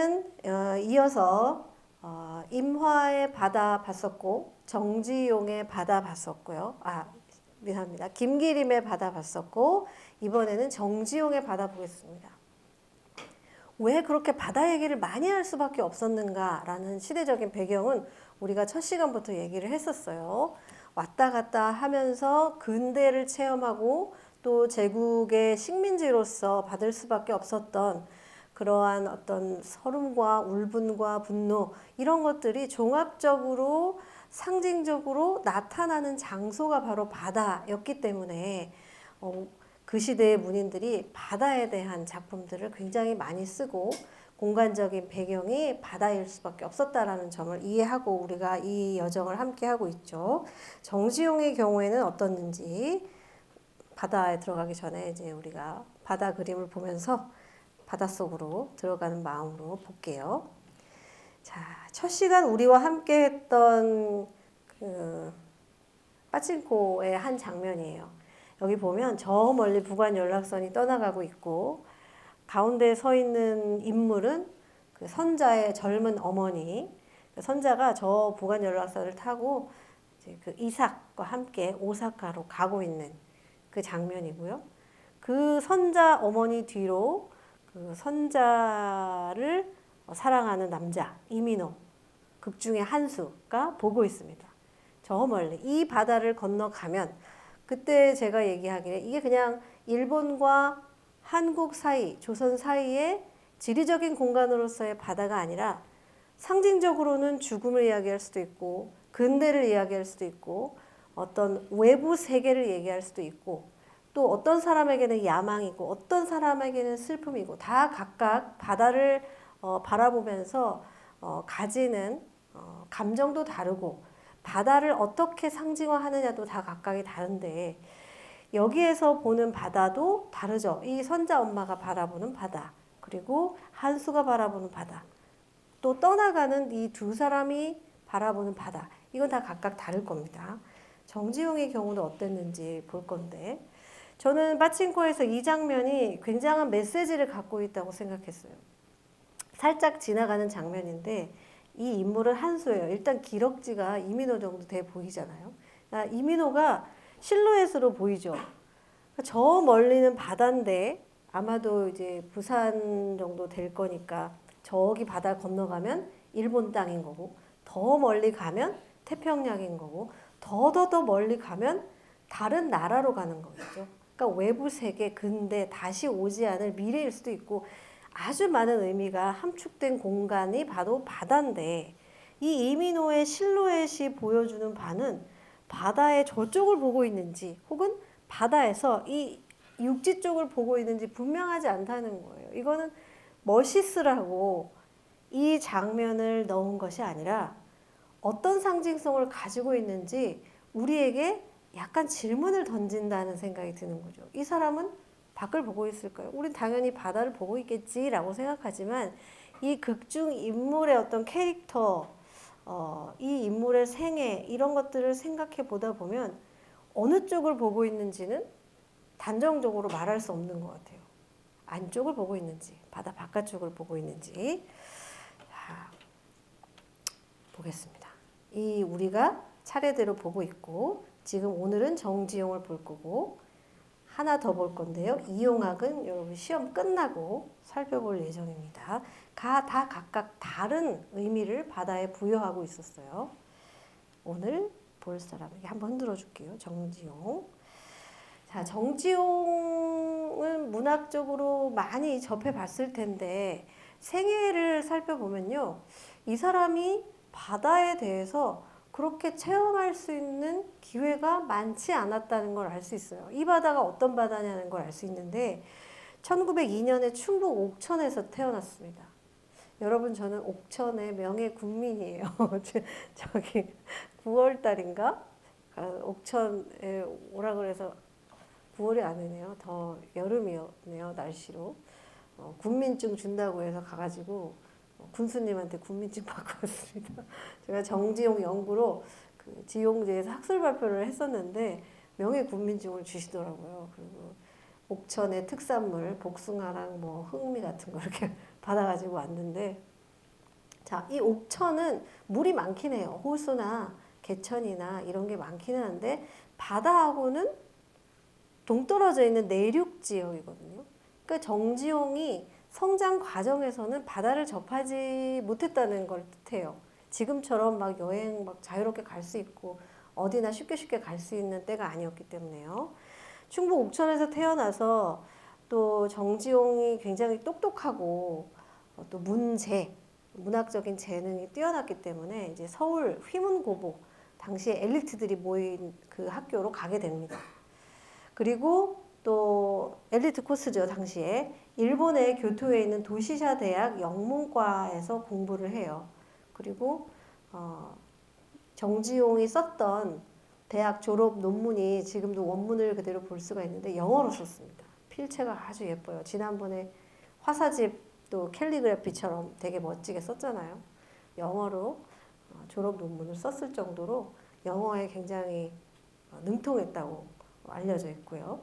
우리는 이어서 임화의 바다 봤었고 정지용의 바다 봤었고요. 미안합니다. 김기림의 바다 봤었고 이번에는 정지용의 바다 보겠습니다. 왜 그렇게 바다 얘기를 많이 할 수밖에 없었는가라는 시대적인 배경은 우리가 첫 시간부터 얘기를 했었어요. 왔다 갔다 하면서 근대를 체험하고 또 제국의 식민지로서 받을 수밖에 없었던 그러한 어떤 서름과 울분과 분노 이런 것들이 종합적으로 상징적으로 나타나는 장소가 바로 바다였기 때문에 그 시대의 문인들이 바다에 대한 작품들을 굉장히 많이 쓰고 공간적인 배경이 바다일 수밖에 없었다라는 점을 이해하고 우리가 이 여정을 함께 하고 있죠. 정지용의 경우에는 어떻는지 바다에 들어가기 전에 이제 우리가 바다 그림을 보면서 바닷속으로 들어가는 마음으로 볼게요. 자, 첫 시간 우리와 함께 했던 그 빠친코의 한 장면이에요. 여기 보면 저 멀리 부관 연락선이 떠나가고 있고 가운데 서 있는 인물은 그 선자의 젊은 어머니. 선자가 저 부관 연락선을 타고 이제 그 이삭과 함께 오사카로 가고 있는 그 장면이고요. 그 선자 어머니 뒤로 그 선자를 사랑하는 남자 이민호 극중의 한수가 보고 있습니다. 저 멀리 이 바다를 건너가면 그때 제가 얘기하기를 이게 그냥 일본과 한국 사이, 조선 사이의 지리적인 공간으로서의 바다가 아니라 상징적으로는 죽음을 이야기할 수도 있고 근대를 이야기할 수도 있고 어떤 외부 세계를 얘기할 수도 있고 또 어떤 사람에게는 야망이고 어떤 사람에게는 슬픔이고 다 각각 바다를 바라보면서 가지는 감정도 다르고 바다를 어떻게 상징화하느냐도 다 각각이 다른데 여기에서 보는 바다도 다르죠. 이 선자 엄마가 바라보는 바다 그리고 한수가 바라보는 바다 또 떠나가는 이 두 사람이 바라보는 바다 이건 다 각각 다를 겁니다. 정지용의 경우는 어땠는지 볼 건데 저는 빠친코에서 이 장면이 굉장한 메시지를 갖고 있다고 생각했어요. 살짝 지나가는 장면인데 이 인물은 한수예요. 일단 기럭지가 이민호 정도 돼 보이잖아요. 이민호가 실루엣으로 보이죠. 저 멀리는 바다인데 아마도 이제 부산 정도 될 거니까 저기 바다 건너가면 일본 땅인 거고 더 멀리 가면 태평양인 거고 더 멀리 가면 다른 나라로 가는 거겠죠. 그러니까 외부 세계 근데 다시 오지 않을 미래일 수도 있고 아주 많은 의미가 함축된 공간이 바로 바다인데 이 이민호의 실루엣이 보여주는 바는 바다의 저쪽을 보고 있는지 혹은 바다에서 이 육지 쪽을 보고 있는지 분명하지 않다는 거예요. 이거는 멋있으라고 이 장면을 넣은 것이 아니라 어떤 상징성을 가지고 있는지 우리에게 약간 질문을 던진다는 생각이 드는 거죠. 이 사람은 밖을 보고 있을까요? 우린 당연히 바다를 보고 있겠지라고 생각하지만 이 극중 인물의 어떤 캐릭터, 이 인물의 생애 이런 것들을 생각해 보다 보면 어느 쪽을 보고 있는지는 단정적으로 말할 수 없는 것 같아요. 안쪽을 보고 있는지, 바다 바깥쪽을 보고 있는지. 자, 보겠습니다. 이 우리가 차례대로 보고 있고 지금 오늘은 정지용을 볼 거고 하나 더 볼 건데요. 이용학은 여러분 시험 끝나고 살펴볼 예정입니다. 다 각각 다른 의미를 바다에 부여하고 있었어요. 오늘 볼 사람에게 한번 흔들어 줄게요. 정지용. 자, 정지용은 문학적으로 많이 접해 봤을 텐데 생애를 살펴보면요. 이 사람이 바다에 대해서 그렇게 체험할 수 있는 기회가 많지 않았다는 걸 알 수 있어요. 이 바다가 어떤 바다냐는 걸 알 수 있는데 1902년에 충북 옥천에서 태어났습니다. 여러분 저는 옥천의 명예 국민이에요. 저기 9월 달인가 옥천에 오라 그래서 9월이 아니네요. 더 여름이었네요. 날씨로. 군민증 준다고 해서 가가지고 군수님한테 군민증 받고 왔습니다. 제가 정지용 연구로 그 지용제에서 학술 발표를 했었는데 명예 군민증을 주시더라고요. 그리고 옥천의 특산물 복숭아랑 뭐 흑미 같은 거 이렇게 받아가지고 왔는데 자, 이 옥천은 물이 많긴 해요. 호수나 개천이나 이런 게 많기는 한데 바다하고는 동떨어져 있는 내륙 지역이거든요. 그러니까 정지용이 성장 과정에서는 바다를 접하지 못했다는 걸 뜻해요. 지금처럼 막 여행 막 자유롭게 갈 수 있고 어디나 쉽게 갈 수 있는 때가 아니었기 때문에요. 충북 옥천에서 태어나서 또 정지용이 굉장히 똑똑하고 또 문학적인 재능이 뛰어났기 때문에 이제 서울 휘문고고 당시에 엘리트들이 모인 그 학교로 가게 됩니다. 그리고 또 엘리트 코스죠, 당시에. 일본의 교토에 있는 도시샤 대학 영문과에서 공부를 해요. 그리고 정지용이 썼던 대학 졸업 논문이 지금도 원문을 그대로 볼 수가 있는데 영어로 썼습니다. 필체가 아주 예뻐요. 지난번에 화사집 또 캘리그래피처럼 되게 멋지게 썼잖아요. 영어로 졸업 논문을 썼을 정도로 영어에 굉장히 능통했다고 알려져 있고요.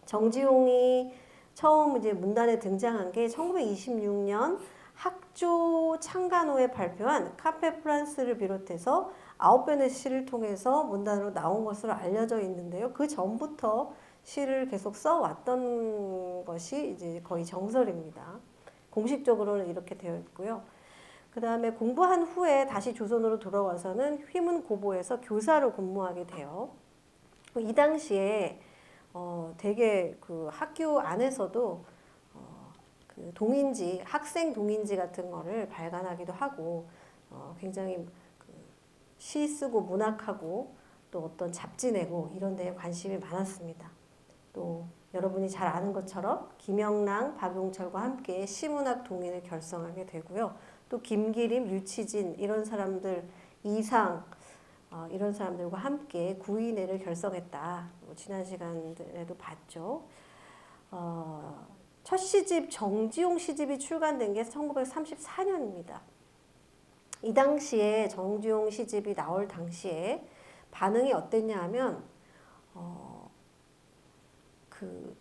정지용이 처음 이제 문단에 등장한 게 1926년 학조 창간호에 발표한 카페 프란스를 비롯해서 9편의 시를 통해서 문단으로 나온 것으로 알려져 있는데요. 그 전부터 시를 계속 써왔던 것이 이제 거의 정설입니다. 공식적으로는 이렇게 되어 있고요. 그 다음에 공부한 후에 다시 조선으로 돌아와서는 휘문고보에서 교사로 근무하게 돼요. 이 당시에 되게 그 학교 안에서도 그 동인지, 학생 동인지 같은 거를 발간하기도 하고 굉장히 그 시 쓰고 문학하고 또 어떤 잡지 내고 이런 데에 관심이 많았습니다. 또 여러분이 잘 아는 것처럼 김영랑, 박용철과 함께 시문학 동인을 결성하게 되고요. 또 김기림, 유치진 이런 사람들, 이상 이런 사람들과 함께 구인회를 결성했다. 지난 시간에도 봤죠. 첫 시집 정지용 시집이 출간된 게 1934년입니다. 이 당시에 정지용 시집이 나올 당시에 반응이 어땠냐 하면 그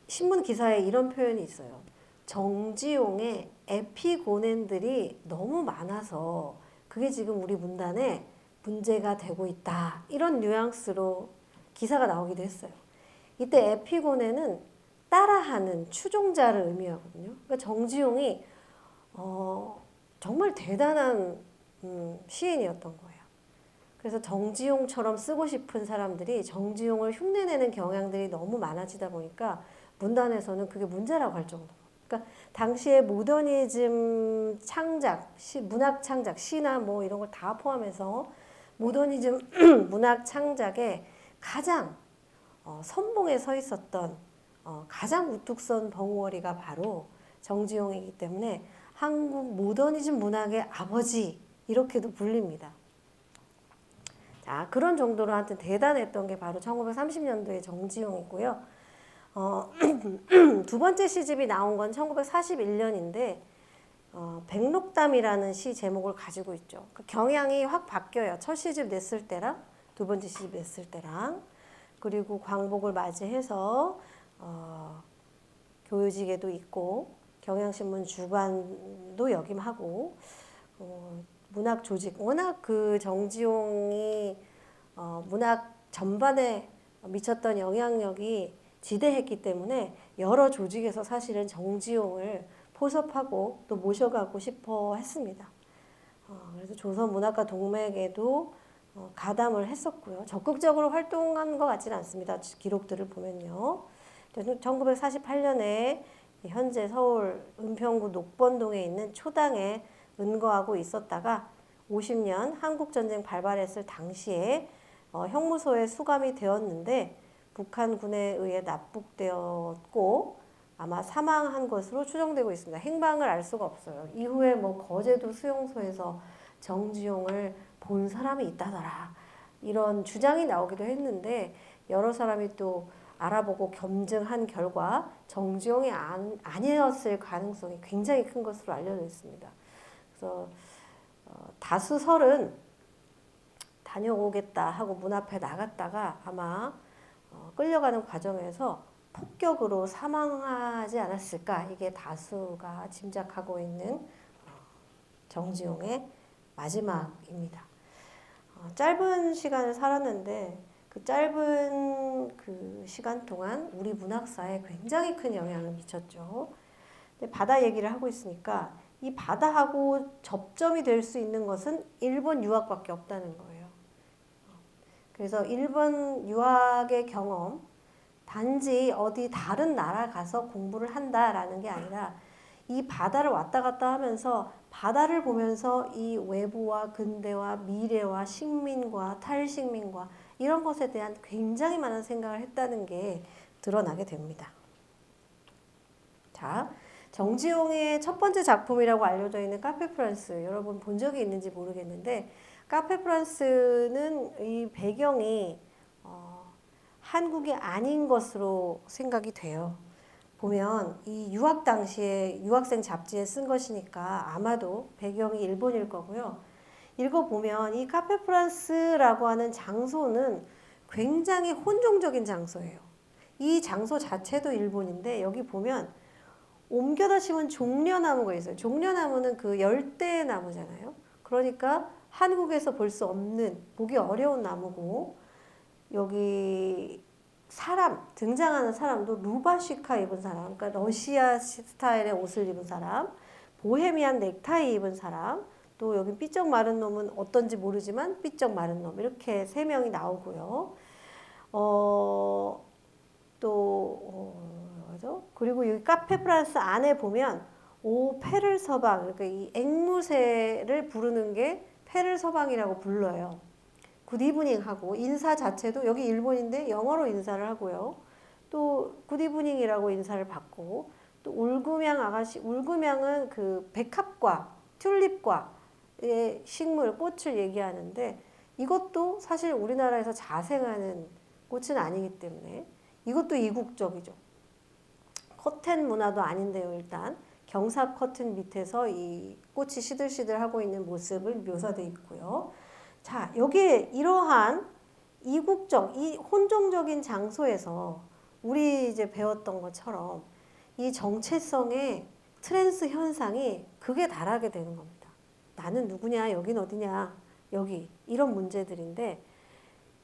신문 기사에 이런 표현이 있어요. 정지용의 에피고넨들이 너무 많아서 그게 지금 우리 문단에 문제가 되고 있다. 이런 뉘앙스로 기사가 나오기도 했어요. 이때 에피고네는 따라하는 추종자를 의미하거든요. 그러니까 정지용이 정말 대단한 시인이었던 거예요. 그래서 정지용처럼 쓰고 싶은 사람들이 정지용을 흉내내는 경향들이 너무 많아지다 보니까 문단에서는 그게 문제라고 할 정도로. 그러니까 당시에 모더니즘 창작, 문학 창작, 시나 뭐 이런 걸 다 포함해서 모더니즘 문학 창작에 가장 선봉에 서 있었던 가장 우뚝 선 벙어리가 바로 정지용이기 때문에 한국 모더니즘 문학의 아버지 이렇게도 불립니다. 자, 그런 정도로 하여튼 대단했던 게 바로 1930년도의 정지용이고요. 두 번째 시집이 나온 건 1941년인데 백록담이라는 시 제목을 가지고 있죠. 그 경향이 확 바뀌어요. 첫 시집 냈을 때랑 두 번째 시집 냈을 때랑. 그리고 광복을 맞이해서 교직에도 있고 경향신문 주간도 역임하고 문학 조직 워낙 그 정지용이 문학 전반에 미쳤던 영향력이 지대했기 때문에 여러 조직에서 사실은 정지용을 포섭하고 또 모셔가고 싶어 했습니다. 그래서 조선문학가 동맥에도 가담을 했었고요. 적극적으로 활동한 것 같지는 않습니다. 기록들을 보면요. 1948년에 현재 서울 은평구 녹번동에 있는 초당에 은거하고 있었다가 50년 한국전쟁 발발했을 당시에 형무소에 수감이 되었는데 북한군에 의해 납북되었고 아마 사망한 것으로 추정되고 있습니다. 행방을 알 수가 없어요. 이후에 뭐 거제도 수용소에서 정지용을 본 사람이 있다더라. 이런 주장이 나오기도 했는데 여러 사람이 또 알아보고 검증한 결과 정지용이 아니었을 가능성이 굉장히 큰 것으로 알려져 있습니다. 그래서 다수설은 다녀오겠다 하고 문 앞에 나갔다가 아마 끌려가는 과정에서 폭격으로 사망하지 않았을까 이게 다수가 짐작하고 있는 정지용의 마지막입니다. 짧은 시간을 살았는데 그 짧은 그 시간 동안 우리 문학사에 굉장히 큰 영향을 미쳤죠. 근데 바다 얘기를 하고 있으니까 이 바다하고 접점이 될 수 있는 것은 일본 유학밖에 없다는 거예요. 그래서 일본 유학의 경험, 단지 어디 다른 나라 가서 공부를 한다라는 게 아니라 이 바다를 왔다 갔다 하면서 바다를 보면서 이 외부와 근대와 미래와 식민과 탈식민과 이런 것에 대한 굉장히 많은 생각을 했다는 게 드러나게 됩니다. 자, 정지용의 첫 번째 작품이라고 알려져 있는 카페 프랑스, 여러분 본 적이 있는지 모르겠는데 카페 프랑스는 이 배경이 한국이 아닌 것으로 생각이 돼요. 보면 이 유학 당시에 유학생 잡지에 쓴 것이니까 아마도 배경이 일본일 거고요. 읽어보면 이 카페 프랑스라고 하는 장소는 굉장히 혼종적인 장소예요. 이 장소 자체도 일본인데 여기 보면 옮겨다 심은 종려나무가 있어요. 종려나무는 그 열대나무잖아요. 그러니까 한국에서 볼 수 없는, 보기 어려운 나무고 여기 사람, 등장하는 사람도 루바시카 입은 사람, 그러니까 러시아 스타일의 옷을 입은 사람, 보헤미안 넥타이 입은 사람, 또 여기 삐쩍 마른 놈은 어떤지 모르지만 삐쩍 마른 놈, 이렇게 세 명이 나오고요. 그리고 여기 카페 프랑스 안에 보면 오 페를 서방, 그러니까 이 앵무새를 부르는 게 페를 서방이라고 불러요. 굿이브닝하고 인사 자체도 여기 일본인데 영어로 인사를 하고요. 또 굿이브닝이라고 인사를 받고 또 울금양 아가씨, 울금양은 그 백합과 튤립과의 식물, 꽃을 얘기하는데 이것도 사실 우리나라에서 자생하는 꽃은 아니기 때문에 이것도 이국적이죠. 커튼 문화도 아닌데요, 일단. 경사 커튼 밑에서 이 꽃이 시들시들하고 있는 모습을 묘사되어 있고요. 자, 여기에 이러한 이국적, 이 혼종적인 장소에서 우리 이제 배웠던 것처럼 이 정체성의 트랜스 현상이 극에 달하게 되는 겁니다. 나는 누구냐, 여긴 어디냐, 여기 이런 문제들인데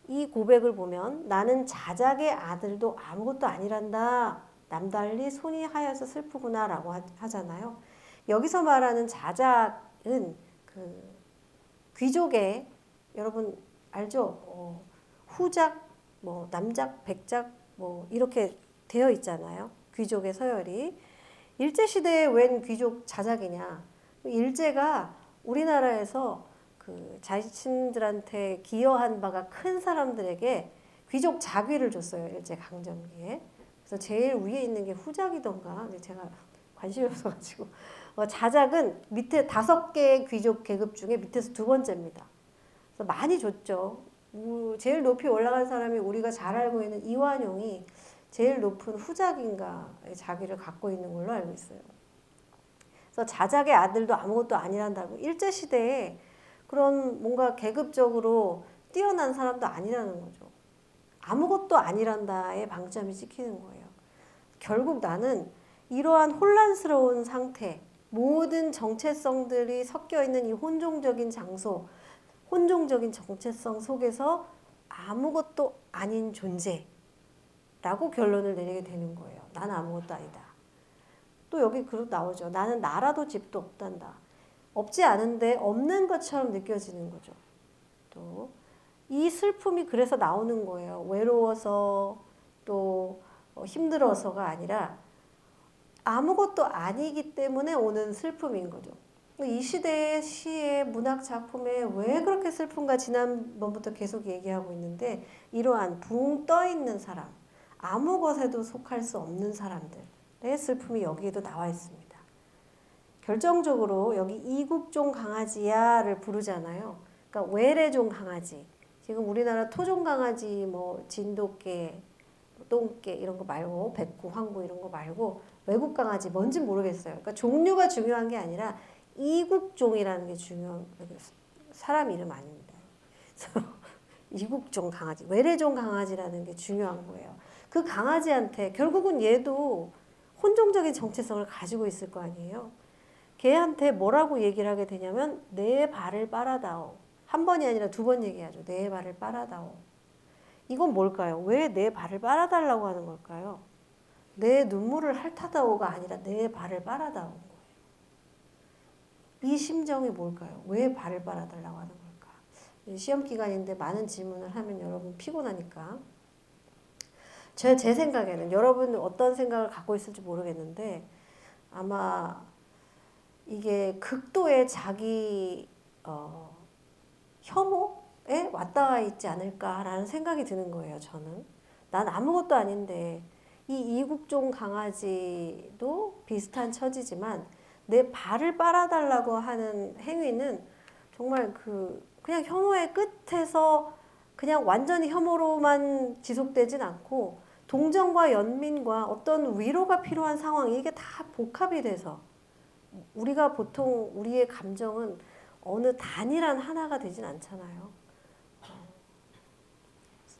이 고백을 보면 나는 자작의 아들도 아무것도 아니란다. 남달리 손이 하여서 슬프구나 라고 하잖아요. 여기서 말하는 자작은 그 귀족의 여러분 알죠? 후작, 뭐 남작, 백작 뭐 이렇게 되어 있잖아요. 귀족의 서열이. 일제시대에 웬 귀족 자작이냐. 일제가 우리나라에서 그 자신들한테 기여한 바가 큰 사람들에게 귀족 자귀를 줬어요. 일제강점기에. 그래서 제일 위에 있는 게 후작이던가. 제가 관심이 없어가지고. 자작은 밑에 5개의 귀족 계급 중에 밑에서 2번째입니다. 그래서 많이 줬죠. 제일 높이 올라간 사람이 우리가 잘 알고 있는 이완용이 제일 높은 후작인가의 자기를 갖고 있는 걸로 알고 있어요. 그래서 자작의 아들도 아무것도 아니란다고. 일제시대에 그런 뭔가 계급적으로 뛰어난 사람도 아니라는 거죠. 아무것도 아니란다에 방점이 찍히는 거예요. 결국 나는 이러한 혼란스러운 상태, 모든 정체성들이 섞여 있는 이 혼종적인 장소, 혼종적인 정체성 속에서 아무것도 아닌 존재라고 결론을 내리게 되는 거예요. 나는 아무것도 아니다. 또 여기 그룹 나오죠. 나는 나라도 집도 없단다. 없지 않은데 없는 것처럼 느껴지는 거죠. 또 이 슬픔이 그래서 나오는 거예요. 외로워서 또 힘들어서가 아니라 아무것도 아니기 때문에 오는 슬픔인 거죠. 이 시대의 시의 문학 작품에 왜 그렇게 슬픈가 지난번부터 계속 얘기하고 있는데 이러한 붕 떠 있는 사람, 아무 것에도 속할 수 없는 사람들의 슬픔이 여기에도 나와 있습니다. 결정적으로 여기 이국종 강아지야를 부르잖아요. 그러니까 외래종 강아지. 지금 우리나라 토종 강아지 뭐 진돗개, 똥개 이런 거 말고 백구, 황구 이런 거 말고 외국 강아지 뭔지 모르겠어요. 그러니까 종류가 중요한 게 아니라 이국종이라는 게 중요한 사람 이름 아닙니다. 이국종 강아지, 외래종 강아지라는 게 중요한 거예요. 그 강아지한테 결국은 얘도 혼종적인 정체성을 가지고 있을 거 아니에요. 걔한테 뭐라고 얘기를 하게 되냐면 내 발을 빨아다오. 한 번이 아니라 두 번 얘기하죠. 내 발을 빨아다오. 이건 뭘까요? 왜 내 발을 빨아달라고 하는 걸까요? 내 눈물을 핥아다오가 아니라 내 발을 빨아다오 거예요. 이 심정이 뭘까요? 왜 발을 빨아달라고 하는 걸까? 시험 기간인데 많은 질문을 하면 여러분 피곤하니까. 제 생각에는 여러분 어떤 생각을 갖고 있을지 모르겠는데 아마 이게 극도의 자기 혐오에 왔다 있지 않을까라는 생각이 드는 거예요. 저는 난 아무것도 아닌데 이 이국종 강아지도 비슷한 처지지만 내 발을 빨아달라고 하는 행위는 정말 그냥 혐오의 끝에서 그냥 완전히 혐오로만 지속되진 않고 동정과 연민과 어떤 위로가 필요한 상황 이게 다 복합이 돼서 우리가 보통 우리의 감정은 어느 단일한 하나가 되진 않잖아요.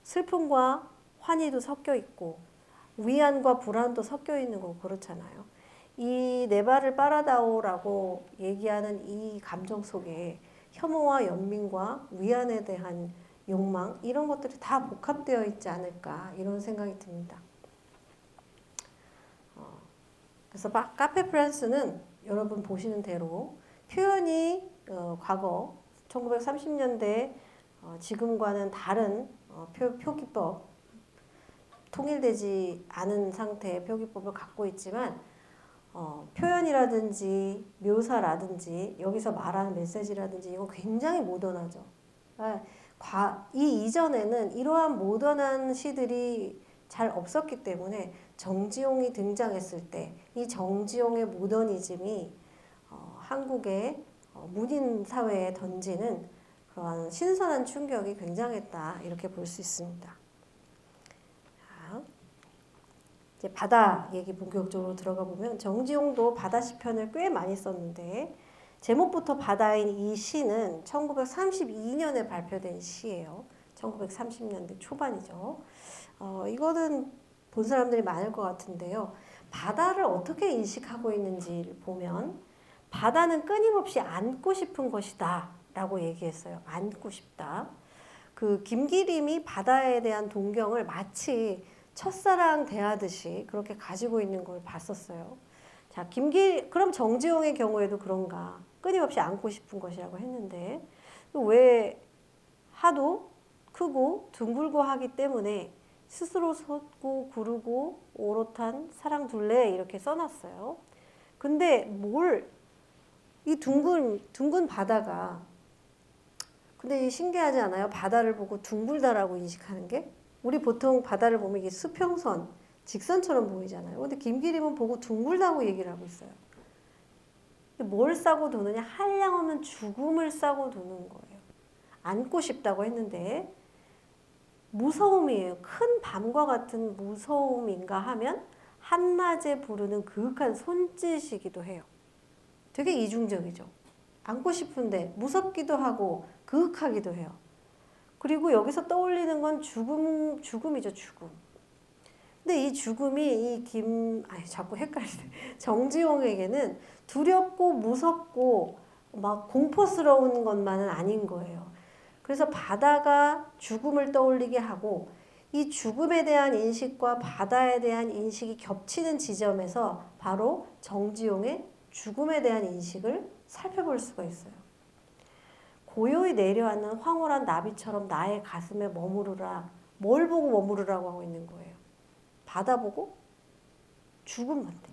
슬픔과 환희도 섞여 있고 위안과 불안도 섞여 있는 거고 그렇잖아요. 이 내 발을 빨아다오라고 얘기하는 이 감정 속에 혐오와 연민과 위안에 대한 욕망 이런 것들이 다 복합되어 있지 않을까 이런 생각이 듭니다. 그래서 카페 프랑스는 여러분 보시는 대로 표현이 과거 1930년대 지금과는 다른 표기법 통일되지 않은 상태의 표기법을 갖고 있지만 표현이라든지 묘사라든지 여기서 말하는 메시지라든지 이건 굉장히 모던하죠. 이 이전에는 이러한 모던한 시들이 잘 없었기 때문에 정지용이 등장했을 때 이 정지용의 모더니즘이 한국의 문인 사회에 던지는 그러한 신선한 충격이 굉장했다 이렇게 볼 수 있습니다. 자, 이제 바다 얘기 본격적으로 들어가 보면 정지용도 바다 시편을 꽤 많이 썼는데 제목부터 바다인 이 시는 1932년에 발표된 시예요. 1930년대 초반이죠. 이거는 본 사람들이 많을 것 같은데요. 바다를 어떻게 인식하고 있는지를 보면 바다는 끊임없이 안고 싶은 것이다 라고 얘기했어요. 안고 싶다. 김기림이 바다에 대한 동경을 마치 첫사랑 대하듯이 그렇게 가지고 있는 걸 봤었어요. 자, 그럼 정지용의 경우에도 그런가? 끊임없이 안고 싶은 것이라고 했는데 왜 하도 크고 둥글고 하기 때문에 스스로 솟고 구르고 오롯한 사랑 둘레 이렇게 써놨어요. 근데 이 둥근 바다가 근데 신기하지 않아요? 바다를 보고 둥글다라고 인식하는 게 우리 보통 바다를 보면 이게 수평선, 직선처럼 보이잖아요. 근데 김기림은 보고 둥글다고 얘기를 하고 있어요. 뭘 싸고 도느냐? 한량없는 죽음을 싸고 도는 거예요. 안고 싶다고 했는데 무서움이에요. 큰 밤과 같은 무서움인가 하면 한낮에 부르는 그윽한 손짓이기도 해요. 되게 이중적이죠. 안고 싶은데 무섭기도 하고 그윽하기도 해요. 그리고 여기서 떠올리는 건 죽음이죠, 죽음. 근데 이 죽음이 자꾸 헷갈리네. 정지용에게는 두렵고 무섭고 막 공포스러운 것만은 아닌 거예요. 그래서 바다가 죽음을 떠올리게 하고 이 죽음에 대한 인식과 바다에 대한 인식이 겹치는 지점에서 바로 정지용의 죽음에 대한 인식을 살펴볼 수가 있어요. 고요히 내려앉는 황홀한 나비처럼 나의 가슴에 머무르라. 뭘 보고 머무르라고 하고 있는 거예요? 바다 보고 죽음 같아.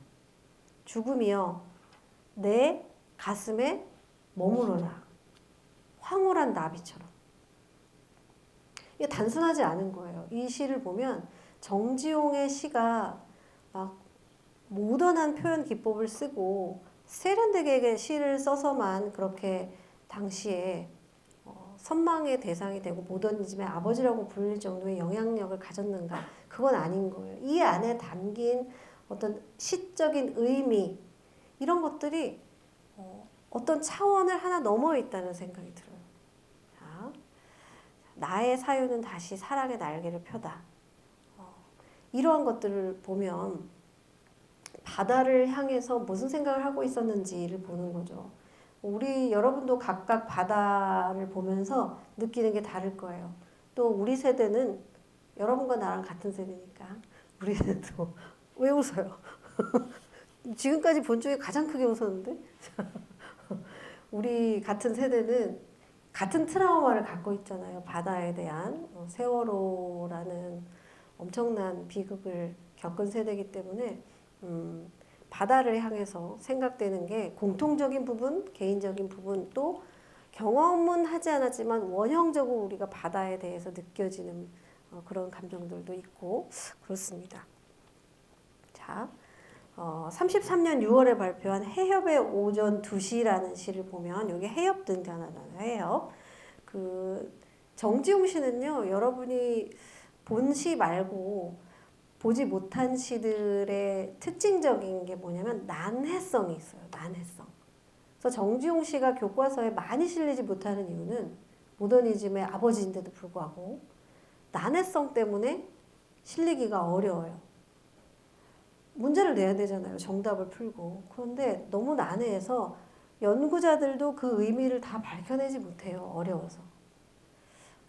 죽음이요. 내 가슴에 머무르라. 황홀한 나비처럼. 이게 단순하지 않은 거예요. 이 시를 보면 정지용의 시가 막 모던한 표현 기법을 쓰고 세련되게 시를 써서만 그렇게 당시에 선망의 대상이 되고 모더니즘의 아버지라고 불릴 정도의 영향력을 가졌는가? 그건 아닌 거예요. 이 안에 담긴 어떤 시적인 의미 이런 것들이 어떤 차원을 하나 넘어 있다는 생각이 들어요. 자, 나의 사유는 다시 사랑의 날개를 펴다. 이러한 것들을 보면 바다를 향해서 무슨 생각을 하고 있었는지를 보는 거죠. 우리 여러분도 각각 바다를 보면서 느끼는 게 다를 거예요. 또 우리 세대는 여러분과 나랑 같은 세대니까 우리는 또 왜 웃어요? 지금까지 본 중에 가장 크게 웃었는데 우리 같은 세대는 같은 트라우마를 갖고 있잖아요. 바다에 대한 세월호라는 엄청난 비극을 겪은 세대이기 때문에 바다를 향해서 생각되는 게 공통적인 부분, 개인적인 부분 또 경험은 하지 않았지만 원형적으로 우리가 바다에 대해서 느껴지는 그런 감정들도 있고 그렇습니다. 자, 33년 6월에 발표한 해협의 오전 2시라는 시를 보면 여기 해협 등장하잖아요. 해협. 그 정지용 씨는요, 여러분이 본 시 말고 보지 못한 시들의 특징적인 게 뭐냐면 난해성이 있어요. 난해성. 그래서 정지용 씨가 교과서에 많이 실리지 못하는 이유는 모더니즘의 아버지인데도 불구하고 난해성 때문에 실리기가 어려워요. 문제를 내야 되잖아요. 정답을 풀고. 그런데 너무 난해해서 연구자들도 그 의미를 다 밝혀내지 못해요. 어려워서.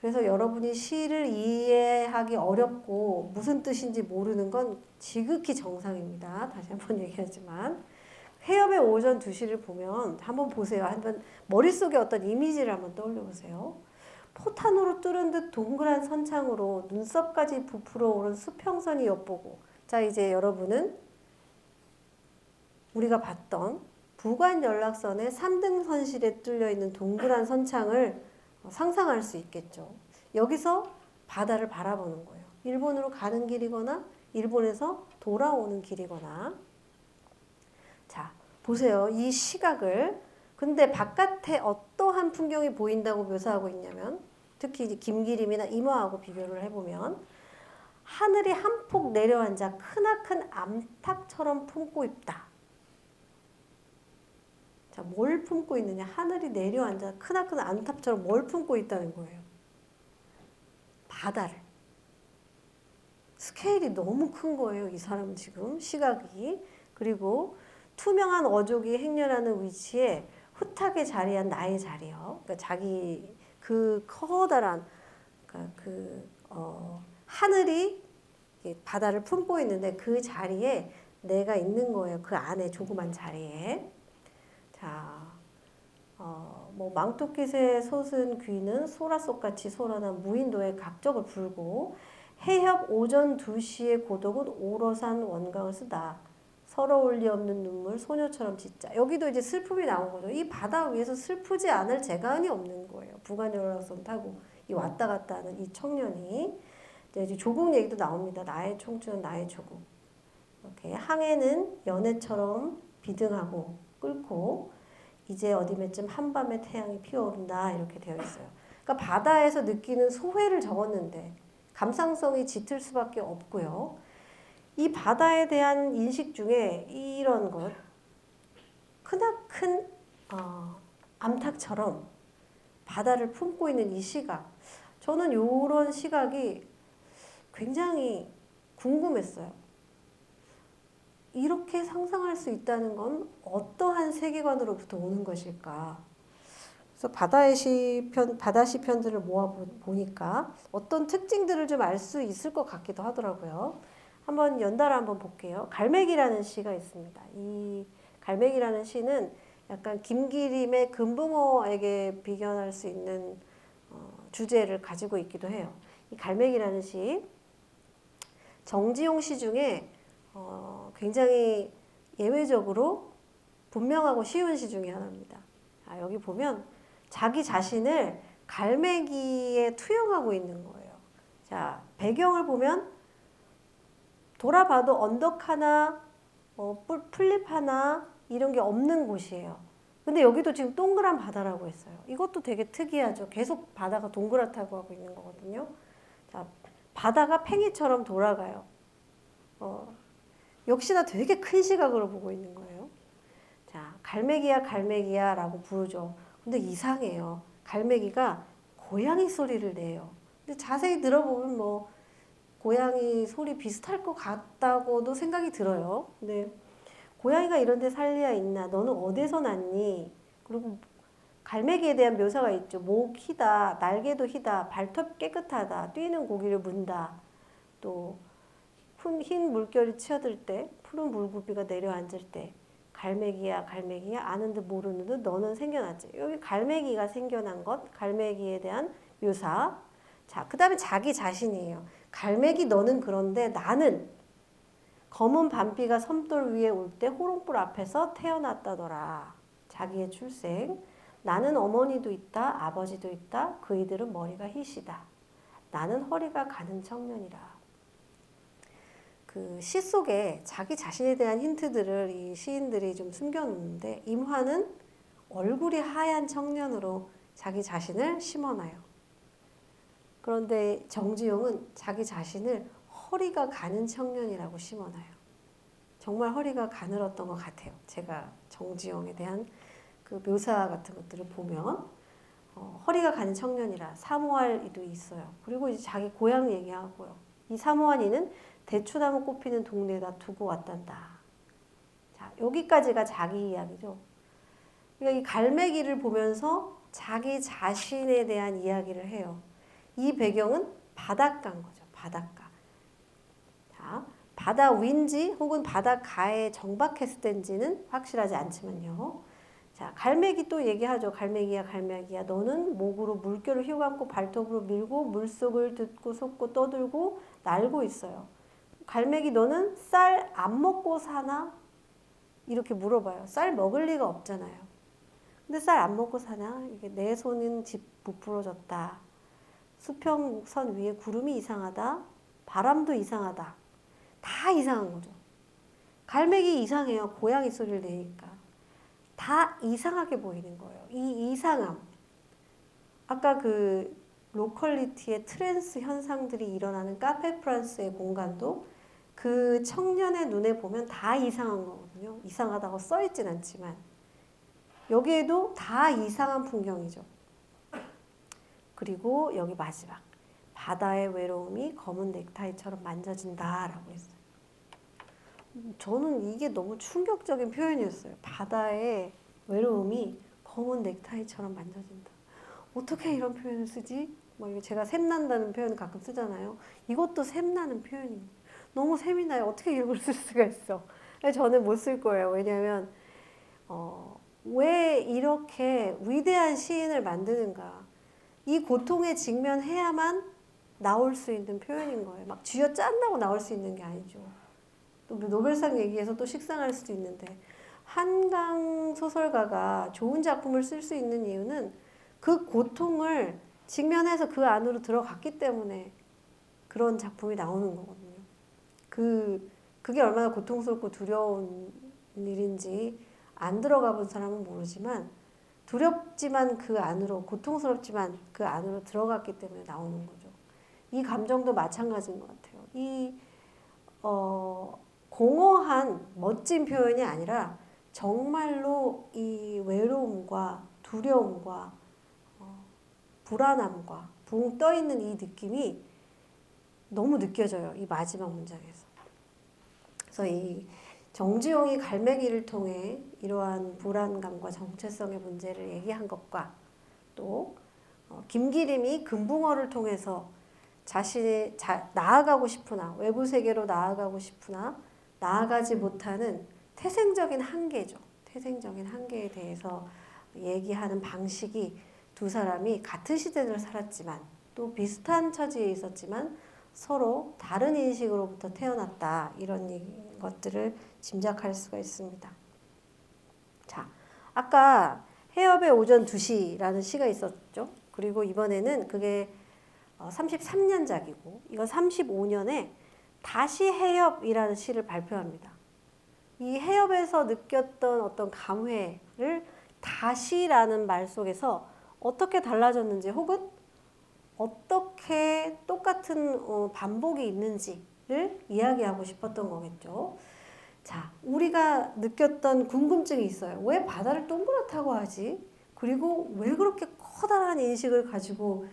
그래서 여러분이 시를 이해하기 어렵고 무슨 뜻인지 모르는 건 지극히 정상입니다. 다시 한번 얘기하지만 해협의 오전 2시를 보면 한번 보세요. 한번 머릿속에 어떤 이미지를 한번 떠올려 보세요. 포탄으로 뚫은 듯 동그란 선창으로 눈썹까지 부풀어 오른 수평선이 엿보고 자 이제 여러분은 우리가 봤던 부관 연락선의 3등 선실에 뚫려 있는 동그란 선창을 상상할 수 있겠죠. 여기서 바다를 바라보는 거예요. 일본으로 가는 길이거나 일본에서 돌아오는 길이거나 자 보세요. 이 시각을 근데 바깥에 어떠한 풍경이 보인다고 묘사하고 있냐면 특히 김기림이나 임화하고 비교를 해보면 하늘이 한 폭 내려앉아 크나큰 암탉처럼 품고 있다. 자, 뭘 품고 있느냐? 하늘이 내려앉아 크나큰 암탉처럼 뭘 품고 있다는 거예요? 바다를. 스케일이 너무 큰 거예요. 이 사람은 지금 시각이. 그리고 투명한 어족이 행렬하는 위치에 훗하게 자리한 나의 자리요. 그러니까 자기 그 커다란 그러니까 하늘이 바다를 품고 있는데 그 자리에 내가 있는 거예요. 그 안에 조그만 자리에. 자, 뭐 망토끼새 솟은 귀는 소라 속같이 소란한 무인도의 각적을 불고 해협 오전 2시의 고독은 오러산 원강을 쓰다. 서러울 리 없는 눈물 소녀처럼 짖자. 여기도 이제 슬픔이 나온 거죠. 이 바다 위에서 슬프지 않을 재간이 없는 거예요. 부관연락선 타고 이 왔다 갔다 하는 이 청년이 이제 조국 얘기도 나옵니다. 나의 청춘은 나의 조국. 이렇게 항해는 연애처럼 비등하고 끓고 이제 어디매쯤 한밤의 태양이 피어오른다 이렇게 되어 있어요. 그러니까 바다에서 느끼는 소회를 적었는데 감상성이 짙을 수밖에 없고요. 이 바다에 대한 인식 중에 이런 것 크나큰 암탉처럼 바다를 품고 있는 이 시각 저는 이런 시각이 굉장히 궁금했어요. 이렇게 상상할 수 있다는 건 어떠한 세계관으로부터 오는 것일까? 그래서 바다 시편들을 모아 보니까 어떤 특징들을 좀 알 수 있을 것 같기도 하더라고요. 한번 연달아 한번 볼게요. 갈매기라는 시가 있습니다. 이 갈매기라는 시는 약간 김기림의 금붕어에게 비견할 수 있는 주제를 가지고 있기도 해요. 이 갈매기라는 시 정지용 시 중에 굉장히 예외적으로 분명하고 쉬운 시 중에 하나입니다. 여기 보면 자기 자신을 갈매기에 투영하고 있는 거예요. 자, 배경을 보면 돌아봐도 언덕 하나, 풀잎 하나 이런 게 없는 곳이에요. 근데 여기도 지금 동그란 바다라고 했어요. 이것도 되게 특이하죠. 계속 바다가 동그랗다고 하고 있는 거거든요. 자, 바다가 팽이처럼 돌아가요. 역시나 되게 큰 시각으로 보고 있는 거예요. 자, 갈매기야 갈매기야 라고 부르죠. 근데 이상해요. 갈매기가 고양이 소리를 내요. 근데 자세히 들어보면 뭐 고양이 소리 비슷할 것 같다고도 생각이 들어요. 근데 고양이가 이런 데 살리야 있나? 너는 어디서 났니? 그리고 갈매기에 대한 묘사가 있죠. 목 희다, 날개도 희다, 발톱 깨끗하다, 뛰는 고기를 문다. 또 흰 물결이 치어들 때, 푸른 물고기가 내려앉을 때 갈매기야 갈매기야 아는 듯 모르는 듯 너는 생겨났지. 여기 갈매기가 생겨난 것, 갈매기에 대한 묘사. 자, 그 다음에 자기 자신이에요. 갈매기 너는 그런데 나는 검은 밤비가 섬돌 위에 올 때 호롱불 앞에서 태어났다더라. 자기의 출생. 나는 어머니도 있다, 아버지도 있다. 그이들은 머리가 희시다. 나는 허리가 가는 청년이라. 그 시 속에 자기 자신에 대한 힌트들을 이 시인들이 좀 숨겨놓는데 임화는 얼굴이 하얀 청년으로 자기 자신을 심어놔요. 그런데 정지용은 자기 자신을 허리가 가는 청년이라고 심어놔요. 정말 허리가 가늘었던 것 같아요. 제가 정지용에 대한 그 묘사 같은 것들을 보면 허리가 가는 청년이라 사모할 이도 있어요. 그리고 이제 자기 고향 얘기하고요. 이 사모한 이는 대추나무 꽃피는 동네에다 두고 왔단다. 자, 여기까지가 자기 이야기죠. 그러니까 이 갈매기를 보면서 자기 자신에 대한 이야기를 해요. 이 배경은 바닷가인 거죠. 바닷가. 자, 바다 위인지 혹은 바닷가에 정박했을 때인지는 확실하지 않지만요. 자, 갈매기 또 얘기하죠. 갈매기야 갈매기야 너는 목으로 물결을 휘감고 발톱으로 밀고 물속을 듣고 솟고 떠들고 날고 있어요. 갈매기 너는 쌀 안 먹고 사나? 이렇게 물어봐요. 쌀 먹을 리가 없잖아요. 근데 쌀 안 먹고 사나? 이게 내 손은 집 부풀어졌다. 수평선 위에 구름이 이상하다. 바람도 이상하다. 다 이상한 거죠. 갈매기 이상해요. 고양이 소리를 내니까. 다 이상하게 보이는 거예요. 이 이상함. 아까 그 로컬리티의 트랜스 현상들이 일어나는 카페 프란스의 공간도 그 청년의 눈에 보면 다 이상한 거거든요. 이상하다고 써있진 않지만 여기에도 다 이상한 풍경이죠. 그리고 여기 마지막 바다의 외로움이 검은 넥타이처럼 만져진다라고 했어요. 저는 이게 너무 충격적인 표현이었어요. 바다의 외로움이 검은 넥타이처럼 만져진다. 어떻게 이런 표현을 쓰지? 막 제가 샘난다는 표현을 가끔 쓰잖아요. 이것도 샘나는 표현입니다. 너무 샘이 나요. 어떻게 이걸 쓸 수가 있어? 저는 못 쓸 거예요. 왜냐하면 왜 이렇게 위대한 시인을 만드는가? 이 고통에 직면해야만 나올 수 있는 표현인 거예요. 막 쥐어짠다고 나올 수 있는 게 아니죠. 또 노벨상 얘기해서 또 식상할 수도 있는데 한강 소설가가 좋은 작품을 쓸 수 있는 이유는 그 고통을 직면해서 그 안으로 들어갔기 때문에 그런 작품이 나오는 거거든요. 그게 얼마나 고통스럽고 두려운 일인지 안 들어가 본 사람은 모르지만 두렵지만 그 안으로 고통스럽지만 그 안으로 들어갔기 때문에 나오는 거죠. 이 감정도 마찬가지인 것 같아요. 공허한 멋진 표현이 아니라 정말로 이 외로움과 두려움과 불안함과 붕 떠있는 이 느낌이 너무 느껴져요. 이 마지막 문장에서. 그래서 이 정지용이 갈매기를 통해 이러한 불안감과 정체성의 문제를 얘기한 것과 또 김기림이 금붕어를 통해서 자신이 나아가고 싶으나 외부 세계로 나아가고 싶으나 나아가지 못하는 태생적인 한계죠. 태생적인 한계에 대해서 얘기하는 방식이 두 사람이 같은 시대를 살았지만 또 비슷한 처지에 있었지만 서로 다른 인식으로부터 태어났다. 이런 것들을 짐작할 수가 있습니다. 자, 아까 해협의 오전 2시라는 시가 있었죠. 그리고 이번에는 그게 33년작이고 이건 35년에 다시 해협이라는 시를 발표합니다. 이 해협에서 느꼈던 어떤 감회를 다시라는 말 속에서 어떻게 달라졌는지 혹은 어떻게 똑같은 반복이 있는지를 이야기하고 싶었던 거겠죠. 자, 우리가 느꼈던 궁금증이 있어요. 왜 바다를 동그랗다고 하지? 그리고 왜 그렇게 커다란 인식을 가지고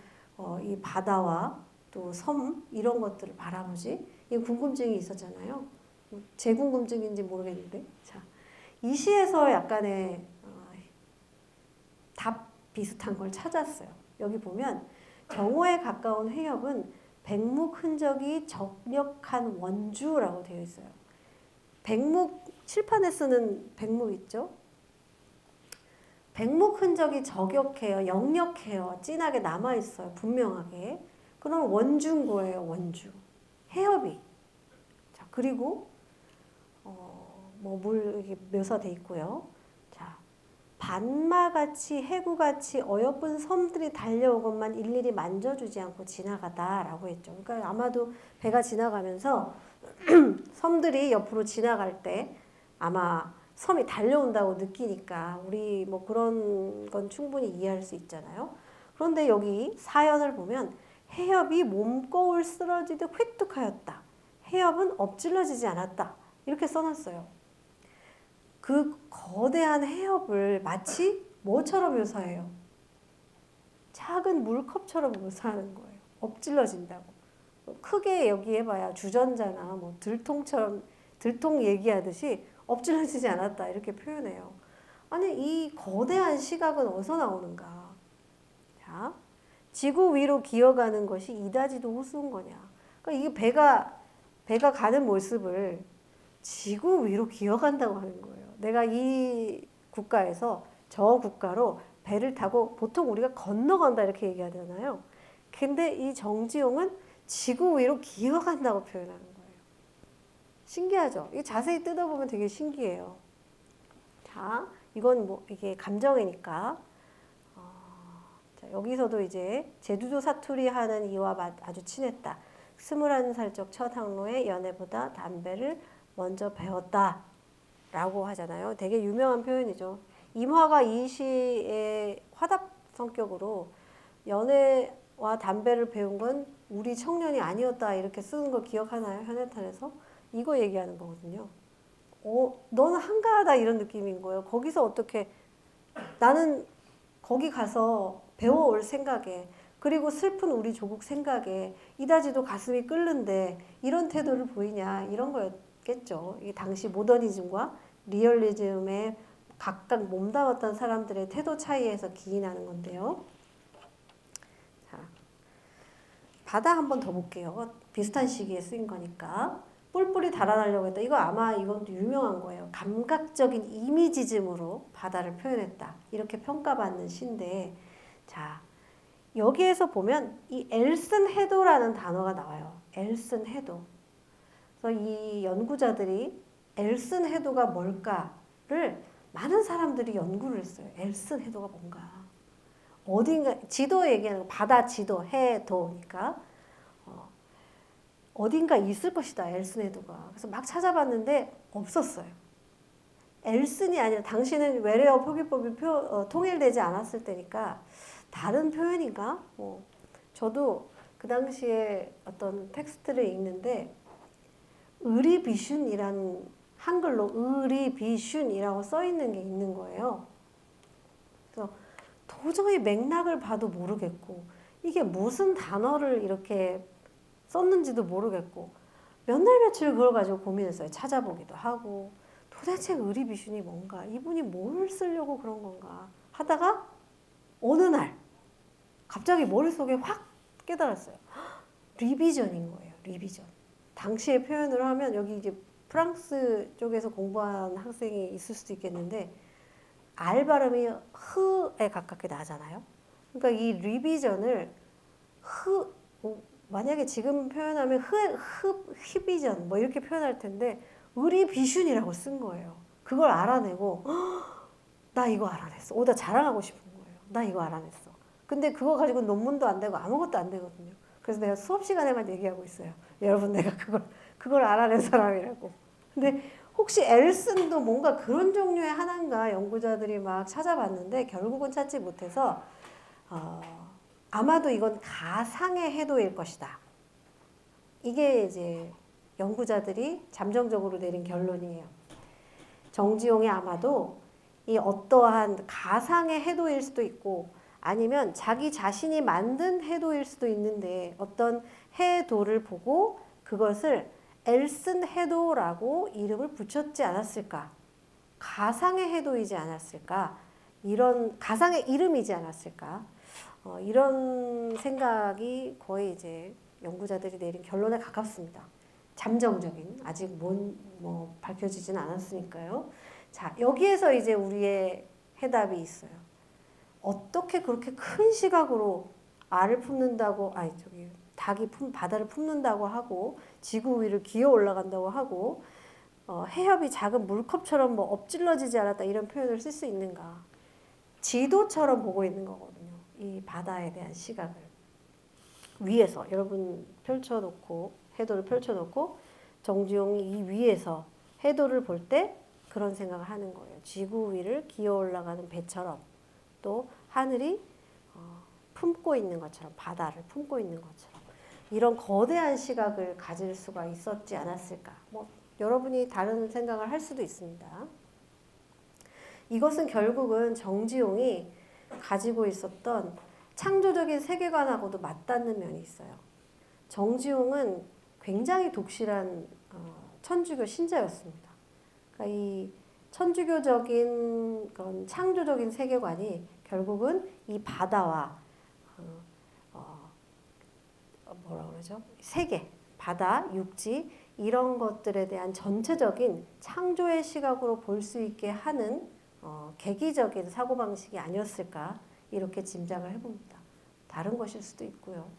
이 바다와 또 섬 이런 것들을 바라보지? 이 궁금증이 있었잖아요. 제 궁금증인지 모르겠는데. 자, 이 시에서 약간의 답 비슷한 걸 찾았어요. 여기 보면 정오에 가까운 해협은 백묵 흔적이 적력한 원주라고 되어 있어요. 백묵, 칠판에 쓰는 백묵 있죠? 백묵 흔적이 적역해요. 역력해요. 진하게 남아있어요. 분명하게. 그럼 원주인 거예요. 원주. 해협이. 자, 그리고 물 이렇게 묘사돼 있고요. 자, 반마같이 해구같이 어여쁜 섬들이 달려온 것만 일일이 만져주지 않고 지나가다라고 했죠. 그러니까 아마도 배가 지나가면서 섬들이 옆으로 지나갈 때 아마 섬이 달려온다고 느끼니까 우리 뭐 그런 건 충분히 이해할 수 있잖아요. 그런데 여기 사연을 보면 해협이 몸거울 쓰러지듯 획득하였다. 해협은 엎질러지지 않았다. 이렇게 써놨어요. 그 거대한 해협을 마치 뭐처럼 묘사해요? 작은 물컵처럼 묘사하는 거예요. 엎질러진다고. 크게 여기 해봐야 주전자나 뭐 들통처럼 들통 얘기하듯이 엎질러지지 않았다 이렇게 표현해요. 아니 이 거대한 시각은 어디서 나오는가? 자, 지구 위로 기어가는 것이 이다지도 호수인 거냐? 그러니까 이게 배가 가는 모습을 지구 위로 기어간다고 하는 거예요. 내가 이 국가에서 저 국가로 배를 타고 보통 우리가 건너간다 이렇게 얘기하잖아요. 근데 이 정지용은 지구 위로 기어간다고 표현하는 거예요. 신기하죠? 이 자세히 뜯어보면 되게 신기해요. 자, 이건 뭐 이게 감정이니까. 자, 여기서도 이제 제주도 사투리 하는 이와 아주 친했다. 21살적 첫 항로에 연애보다 담배를 먼저 배웠다. 라고 하잖아요. 되게 유명한 표현이죠. 임화가 이 시의 화답 성격으로 연애와 담배를 배운 건 우리 청년이 아니었다 이렇게 쓰는 거 기억하나요? 현해탄에서? 이거 얘기하는 거거든요. 너는 한가하다 이런 느낌인 거예요. 거기서 어떻게 나는 거기 가서 배워올 생각에 그리고 슬픈 우리 조국 생각에 이다지도 가슴이 끓는데 이런 태도를 보이냐 이런 거였겠죠. 이 당시 모더니즘과 리얼리즘에 각각 몸담았던 사람들의 태도 차이에서 기인하는 건데요. 자, 바다 한 번 더 볼게요. 비슷한 시기에 쓰인 거니까. 뿔뿔이 달아나려고 했다. 이거 아마 이건 유명한 거예요. 감각적인 이미지즘으로 바다를 표현했다. 이렇게 평가받는 시인데, 자, 여기에서 보면 이 엘슨 해도라는 단어가 나와요. 엘슨 해도. 그래서 이 연구자들이 엘슨 해도가 뭘까를 많은 사람들이 연구를 했어요. 엘슨 해도가 뭔가. 어딘가, 지도 얘기하는 거, 바다 지도, 해도니까. 어딘가 있을 것이다, 엘슨 해도가. 그래서 막 찾아봤는데 없었어요. 엘슨이 아니라 당시는 외래어 표기법이 통일되지 않았을 때니까 다른 표현인가? 저도 그 당시에 어떤 텍스트를 읽는데 의리비슌이라는 한글로 의리비슌이라고 써 있는 게 있는 거예요. 그래서 도저히 맥락을 봐도 모르겠고 이게 무슨 단어를 이렇게 썼는지도 모르겠고 몇 날 며칠 그걸 가지고 고민했어요. 찾아보기도 하고 도대체 의리비슌이 뭔가 이분이 뭘 쓰려고 그런 건가 하다가 어느 날 갑자기 머릿속에 확 깨달았어요. 리비전인 거예요. 리비전. 당시의 표현으로 하면 여기 이제 프랑스 쪽에서 공부한 학생이 있을 수도 있겠는데 알 발음이 흐에 가깝게 나잖아요. 그러니까 이 리비전을 만약에 지금 표현하면 히비전 뭐 이렇게 표현할 텐데 의리비슌이라고 쓴 거예요. 그걸 알아내고 나 이거 알아냈어. 나 자랑하고 싶은 거예요. 나 이거 알아냈어. 근데 그거 가지고 논문도 안 되고 아무것도 안 되거든요. 그래서 내가 수업 시간에만 얘기하고 있어요. 여러분 내가 그걸 알아낸 사람이라고. 근데 혹시 엘슨도 뭔가 그런 종류의 하나인가 연구자들이 막 찾아봤는데 결국은 찾지 못해서 아마도 이건 가상의 해도일 것이다. 이게 이제 연구자들이 잠정적으로 내린 결론이에요. 정지용이 아마도 이 어떠한 가상의 해도일 수도 있고 아니면 자기 자신이 만든 해도일 수도 있는데 어떤 해도를 보고 그것을 엘슨 해도라고 이름을 붙였지 않았을까 가상의 해도이지 않았을까? 이런 가상의 이름이지 않았을까? 이런 생각이 거의 이제 연구자들이 내린 결론에 가깝습니다. 잠정적인 아직 뭐 밝혀지진 않았으니까요. 자, 여기에서 이제 우리의 해답이 있어요. 어떻게 그렇게 큰 시각으로 알을 품는다고, 아니 저기 닭이 바다를 품는다고 하고 지구 위를 기어 올라간다고 하고 해협이 작은 물컵처럼 뭐 엎질러지지 않았다 이런 표현을 쓸 수 있는가? 지도처럼 보고 있는 거거든요. 이 바다에 대한 시각을 위에서 여러분 펼쳐놓고 해도를 펼쳐놓고 정지용이 이 위에서 해도를 볼 때 그런 생각을 하는 거예요. 지구 위를 기어 올라가는 배처럼 또 하늘이 품고 있는 것처럼 바다를 품고 있는 것처럼 이런 거대한 시각을 가질 수가 있었지 않았을까. 뭐 여러분이 다른 생각을 할 수도 있습니다. 이것은 결국은 정지용이 가지고 있었던 창조적인 세계관하고도 맞닿는 면이 있어요. 정지용은 굉장히 독실한 천주교 신자였습니다. 그러니까 이 천주교적인 그런 창조적인 세계관이 결국은 이 바다와 뭐라 그러죠? 세계, 바다, 육지 이런 것들에 대한 전체적인 창조의 시각으로 볼 수 있게 하는 계기적인 사고방식이 아니었을까 이렇게 짐작을 해봅니다. 다른 것일 수도 있고요.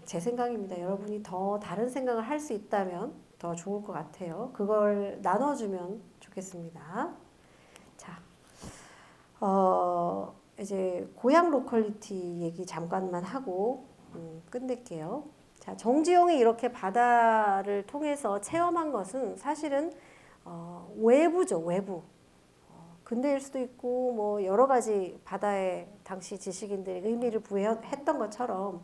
제 생각입니다. 여러분이 더 다른 생각을 할 수 있다면 더 좋을 것 같아요. 그걸 나눠주면 좋겠습니다. 자, 이제 고향 로컬리티 얘기 잠깐만 하고 끝낼게요. 자, 정지용이 이렇게 바다를 통해서 체험한 것은 사실은 외부죠, 외부. 근대일 수도 있고 뭐 여러 가지 바다에 당시 지식인들이 의미를 부여했던 것처럼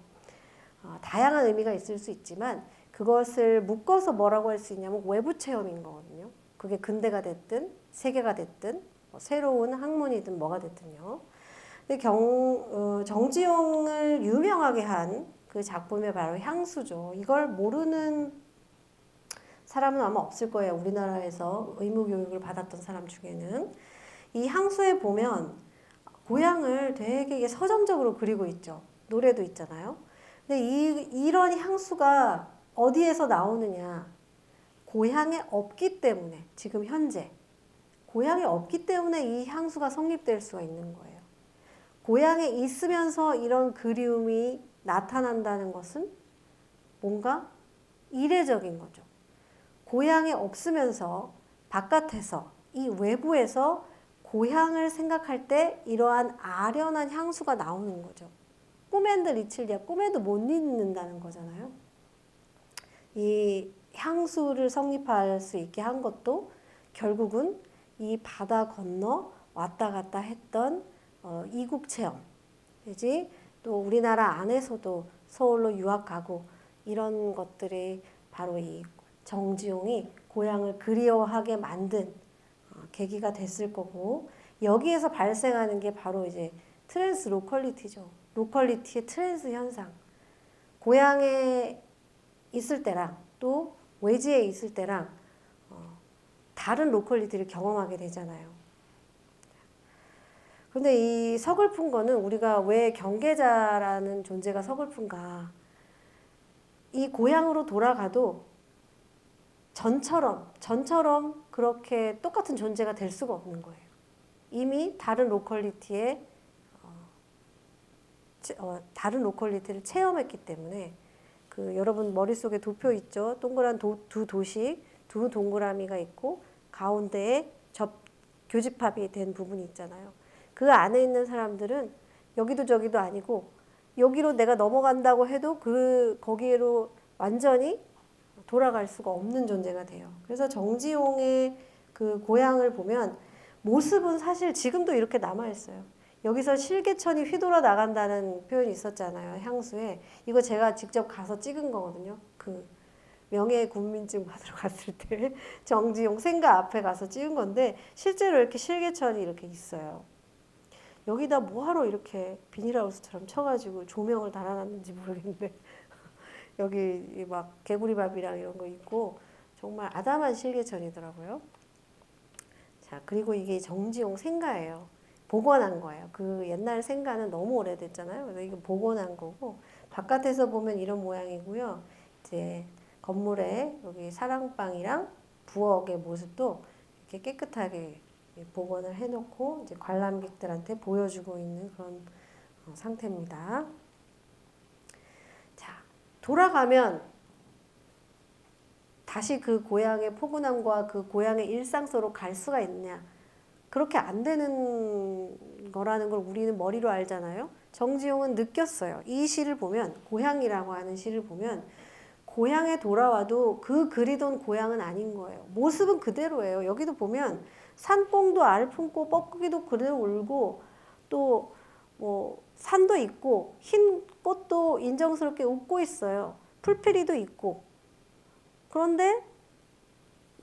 다양한 의미가 있을 수 있지만 그것을 묶어서 뭐라고 할 수 있냐면 외부 체험인 거거든요. 그게 근대가 됐든 세계가 됐든 뭐 새로운 학문이든 뭐가 됐든요. 근데 정지용을 유명하게 한 그 작품이 바로 향수죠. 이걸 모르는 사람은 아마 없을 거예요. 우리나라에서 의무교육을 받았던 사람 중에는. 이 향수에 보면 고향을 되게 서정적으로 그리고 있죠. 노래도 있잖아요. 근데 이런 향수가 어디에서 나오느냐. 고향에 없기 때문에, 지금 현재. 고향에 없기 때문에 이 향수가 성립될 수가 있는 거예요. 고향에 있으면서 이런 그리움이 나타난다는 것은 뭔가 이례적인 거죠. 고향에 없으면서 바깥에서, 이 외부에서 고향을 생각할 때 이러한 아련한 향수가 나오는 거죠. 꿈엔드 리칠리아, 꿈에도 못 잊는다는 거잖아요. 이 향수를 성립할 수 있게 한 것도 결국은 이 바다 건너 왔다 갔다 했던 이국 체험, 그지? 또 우리나라 안에서도 서울로 유학 가고 이런 것들이 바로 이 정지용이 고향을 그리워하게 만든 계기가 됐을 거고 여기에서 발생하는 게 바로 이제 트랜스 로컬리티죠. 로컬리티의 트랜스 현상. 고향에 있을 때랑 또 외지에 있을 때랑 다른 로컬리티를 경험하게 되잖아요. 근데 이 서글픈 거는 우리가 왜 경계자라는 존재가 서글픈가. 이 고향으로 돌아가도 전처럼 그렇게 똑같은 존재가 될 수가 없는 거예요. 이미 다른 로컬리티에 다른 로컬리티를 체험했기 때문에 그 여러분 머릿속에 도표 있죠? 동그란 두 도시, 두 동그라미가 있고 가운데에 교집합이 된 부분이 있잖아요. 그 안에 있는 사람들은 여기도 저기도 아니고 여기로 내가 넘어간다고 해도 거기로 완전히 돌아갈 수가 없는 존재가 돼요. 그래서 정지용의 그 고향을 보면 모습은 사실 지금도 이렇게 남아있어요. 여기서 실개천이 휘돌아 나간다는 표현이 있었잖아요. 향수에. 이거 제가 직접 가서 찍은 거거든요. 그 명예군민증 받으러 갔을 때 정지용 생가 앞에 가서 찍은 건데 실제로 이렇게 실개천이 이렇게 있어요. 여기다 뭐하러 이렇게 비닐하우스처럼 쳐가지고 조명을 달아놨는지 모르겠는데 여기 막 개구리밥이랑 이런 거 있고 정말 아담한 실개천이더라고요. 자, 그리고 이게 정지용 생가예요. 복원한 거예요. 그 옛날 생가는 너무 오래됐잖아요. 그래서 이거 복원한 거고, 바깥에서 보면 이런 모양이고요. 이제 건물에 여기 사랑방이랑 부엌의 모습도 이렇게 깨끗하게 복원을 해놓고 이제 관람객들한테 보여주고 있는 그런 상태입니다. 자, 돌아가면 다시 그 고향의 포근함과 그 고향의 일상 속으로 갈 수가 있느냐? 그렇게 안 되는 거라는 걸 우리는 머리로 알잖아요. 정지용은 느꼈어요. 이 시를 보면, 고향이라고 하는 시를 보면 고향에 돌아와도 그 그리던 고향은 아닌 거예요. 모습은 그대로예요. 여기도 보면 산뽕도 알을 품고 뻐꾸기도 그대로 울고 또 뭐 산도 있고 흰 꽃도 인정스럽게 웃고 있어요. 풀피리도 있고. 그런데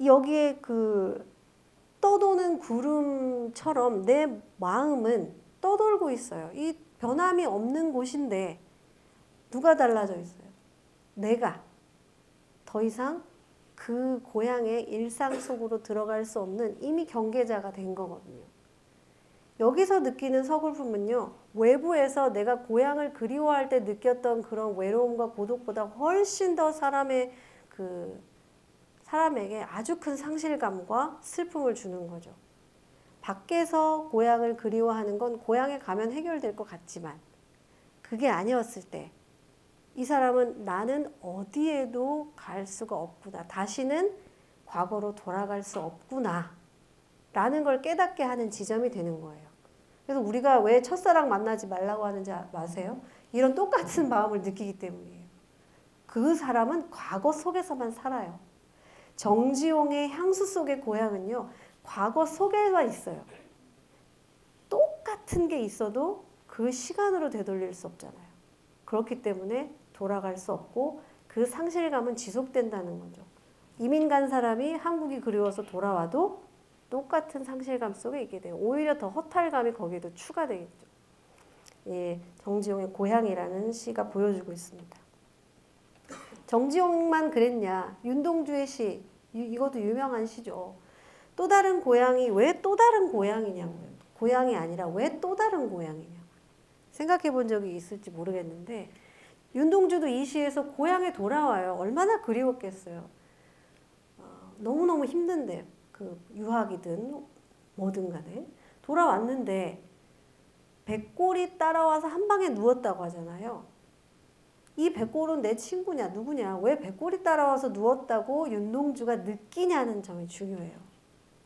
여기에 그 떠도는 구름처럼 내 마음은 떠돌고 있어요. 이 변함이 없는 곳인데 누가 달라져 있어요? 내가 더 이상 그 고향의 일상 속으로 들어갈 수 없는 이미 경계자가 된 거거든요. 여기서 느끼는 서글픔은요, 외부에서 내가 고향을 그리워할 때 느꼈던 그런 외로움과 고독보다 훨씬 더 사람에게 아주 큰 상실감과 슬픔을 주는 거죠. 밖에서 고향을 그리워하는 건 고향에 가면 해결될 것 같지만 그게 아니었을 때 이 사람은 나는 어디에도 갈 수가 없구나. 다시는 과거로 돌아갈 수 없구나. 라는 걸 깨닫게 하는 지점이 되는 거예요. 그래서 우리가 왜 첫사랑 만나지 말라고 하는지 아세요? 이런 똑같은 마음을 느끼기 때문이에요. 그 사람은 과거 속에서만 살아요. 정지용의 향수 속의 고향은요, 과거 속에만 있어요. 똑같은 게 있어도 그 시간으로 되돌릴 수 없잖아요. 그렇기 때문에 돌아갈 수 없고 그 상실감은 지속된다는 거죠. 이민 간 사람이 한국이 그리워서 돌아와도 똑같은 상실감 속에 있게 돼요. 오히려 더 허탈감이 거기에도 추가되겠죠. 예, 정지용의 고향이라는 시가 보여주고 있습니다. 정지용만 그랬냐? 윤동주의 시, 이것도 유명한 시죠. 또 다른 고향이 왜 또 다른 고향이냐고요. 고향이 아니라 왜 또 다른 고향이냐고요. 생각해 본 적이 있을지 모르겠는데 윤동주도 이 시에서 고향에 돌아와요. 얼마나 그리웠겠어요. 너무너무 힘든데 그 유학이든 뭐든 간에 돌아왔는데 백골이 따라와서 한 방에 누웠다고 하잖아요. 이 백골은 내 친구냐 누구냐 왜 백골이 따라와서 누웠다고 윤동주가 느끼냐는 점이 중요해요.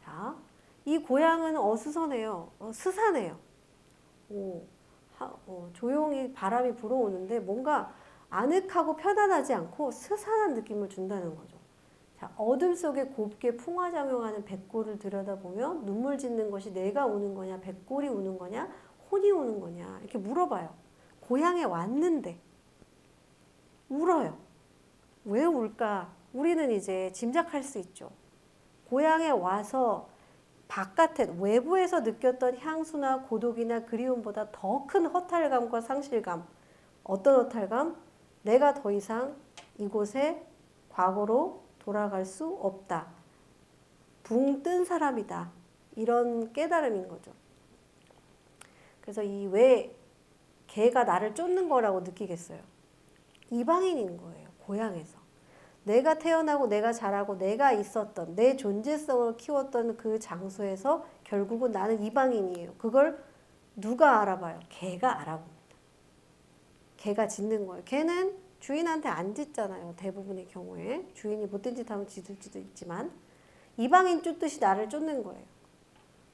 자, 이 고향은 어수선해요. 스산해요. 조용히 바람이 불어오는데 뭔가 아늑하고 편안하지 않고 스산한 느낌을 준다는 거죠. 자, 어둠 속에 곱게 풍화작용하는 백골을 들여다보며 눈물 짓는 것이 내가 우는 거냐, 백골이 우는 거냐, 혼이 우는 거냐 이렇게 물어봐요. 고향에 왔는데 울어요. 왜 울까? 우리는 이제 짐작할 수 있죠. 고향에 와서 바깥에 외부에서 느꼈던 향수나 고독이나 그리움보다 더 큰 허탈감과 상실감. 어떤 허탈감? 내가 더 이상 이곳에 과거로 돌아갈 수 없다. 붕 뜬 사람이다. 이런 깨달음인 거죠. 그래서 이 왜 개가 나를 쫓는 거라고 느끼겠어요. 이방인인 거예요. 고향에서. 내가 태어나고 내가 자라고 내가 있었던 내 존재성을 키웠던 그 장소에서 결국은 나는 이방인이에요. 그걸 누가 알아봐요? 개가 알아봅니다. 개가 짖는 거예요. 개는 주인한테 안 짖잖아요. 대부분의 경우에. 주인이 못된 짓 하면 짖을지도 있지만 이방인 쫓듯이 나를 쫓는 거예요.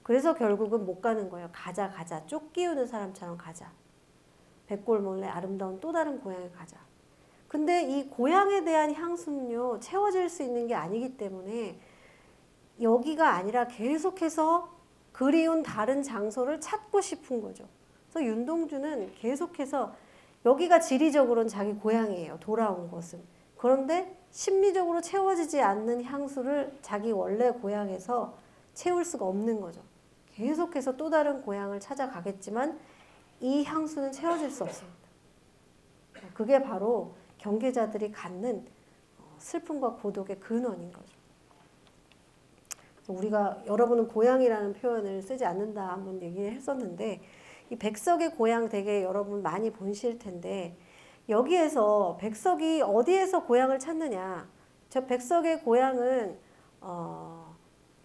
그래서 결국은 못 가는 거예요. 가자. 쫓기우는 사람처럼 가자. 백골 몰래 아름다운 또 다른 고향에 가자. 근데 이 고향에 대한 향수는요, 채워질 수 있는 게 아니기 때문에 여기가 아니라 계속해서 그리운 다른 장소를 찾고 싶은 거죠. 그래서 윤동주는 계속해서 여기가 지리적으로는 자기 고향이에요. 돌아온 곳은. 그런데 심리적으로 채워지지 않는 향수를 자기 원래 고향에서 채울 수가 없는 거죠. 계속해서 또 다른 고향을 찾아가겠지만 이 향수는 채워질 수 없습니다. 그게 바로 경계자들이 갖는 슬픔과 고독의 근원인 거죠. 우리가 여러분은 고향이라는 표현을 쓰지 않는다 한번 얘기를 했었는데 이 백석의 고향 되게 여러분 많이 보실 텐데 여기에서 백석이 어디에서 고향을 찾느냐? 저 백석의 고향은